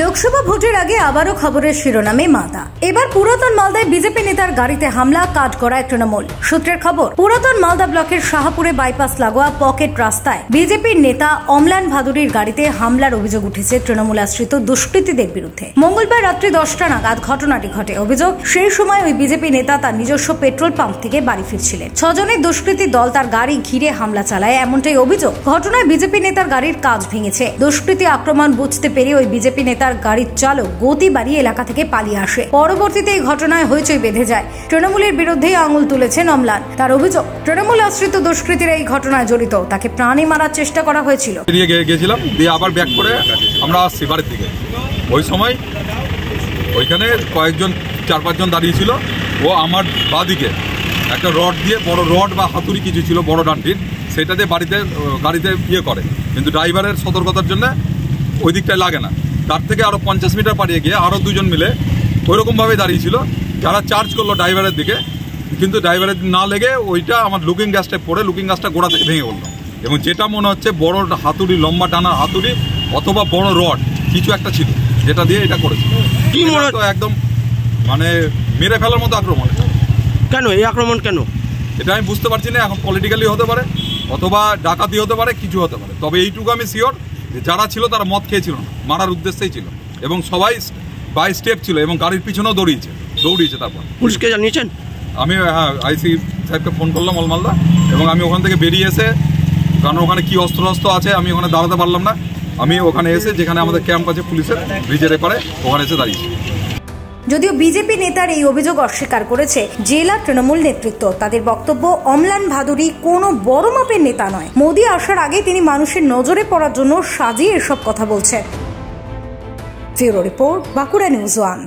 লোকসভা ভোটের আগে আবারও খবরের শিরোনামে মালদা। এবার পুরাতন মালদায় বিজেপি নেতার গাড়িতে হামলা, কাঠগড়ায় তৃণমূল। সূত্রের খবর, পুরাতন মালদা ব্লকের শাহপুরে বাইপাস লাগোয়া পকেট রাস্তায় বিজেপির নেতা অম্লান ভাদুরীর গাড়িতে হামলার অভিযোগ উঠেছে তৃণমূল আশ্রিত দুষ্কৃতীদের বিরুদ্ধে। মঙ্গলবার রাত্রি 10টা নাগাদ ঘটনাটি ঘটে। অভিযোগ, সেই সময় ওই বিজেপি নেতা তার নিজস্ব পেট্রোল পাম্প থেকে বাড়ি ফিরছিলেন। 6 জনের দুষ্কৃতী দল তার গাড়ি ঘিরে হামলা চালায়, এমনটাই অভিযোগ। ঘটনায় বিজেপি নেতার গাড়ির কাঁচ ভেঙেছে। দুষ্কৃতী আক্রমণ বুঝতে পেরে ওই বিজেপি নেতার গাড়ির চালক গতি বাড়িয়ে এলাকা থেকে পালিয়ে আসে। পরবর্তীতে এই ঘটনায় হইচই বেঁধে যায়। তৃণমূলের বিরুদ্ধেই আঙুল তুলেছেন অম্লান। তার অভিযোগ, তৃণমূল আশ্রিত দুষ্কৃতীরা এই ঘটনায় জড়িত। তাকে প্রাণে মারার চেষ্টা করা হয়েছিল। গেছিলাম, দিয়ে আবার ব্যাক করে আমরা আসছি বাড়ির দিকে। ওই সময় ওইখানে কয়েকজন 4-5 জন দাঁড়িয়েছিল। ও আমার বাদিকে একটা রড দিয়ে, বড় রড বা হাতুড়ি কিছু ছিল বড় ডান্টির, সেটা দিয়ে গাড়িতে করে। কিন্তু ড্রাইভারের সতর্কতার জন্য ওই দিকটায় লাগে না। তার থেকে আরও 50 মিটার পাড়িয়ে গিয়ে আরও 2 জন মিলে ওইরকমভাবে দাঁড়িয়েছিল, যারা চার্জ করলো ড্রাইভারের দিকে। কিন্তু ড্রাইভারের না লেগে ওইটা আমার লুকিং গ্যাসটা পড়ে লুকিং গ্যাসটা গোড়া থেকে ভেঙে পড়লো। এবং যেটা মনে হচ্ছে বড় হাতুড়ি, লম্বা টানার হাতুড়ি অথবা বড় রড কিছু একটা ছিল, যেটা দিয়ে এটা করেছিল। কি মনে তো একদম মানে মেরে ফেলার মতো আক্রমণ। কেন এই আক্রমণ কেন এটা আমি বুঝতে পারছি না। এখন পলিটিক্যালি হতে পারে অথবা ডাকাতি হতে পারে, কিছু হতে পারে। তবে এইটুকু আমি শিওর যে যারা ছিল তারা মদ খেয়েছিল না, মারার উদ্দেশ্যেই ছিল। এবং সবাই বাই স্টেপ ছিল এবং গাড়ির পিছনেও দৌড়িয়েছে। তারপর পুলিশকে জানিয়েছেন? আমি আইসি সাহেবকে ফোন করলাম অলমালদা, এবং আমি ওখান থেকে বেরিয়ে এসে, কারণ ওখানে কি অস্ত্র আছে আমি ওখানে দাঁড়াতে পারলাম না। আমি ওখানে এসে, যেখানে আমাদের ক্যাম্প আছে পুলিশের ব্রিজের এপারে, ওখানে এসে দাঁড়িয়েছি। যদিও বিজেপি নেতার এই অভিযোগ অস্বীকার করেছে জেলা তৃণমূল নেতৃত্ব। তাদের বক্তব্য, অম্লান ভাদুরী কোনো বড় মাপের নেতা নয়। মোদী আসার আগে তিনি মানুষের নজরে পড়ার জন্য সাজিয়ে এসব কথা বলছেন। Bureau report, Bankura news 1।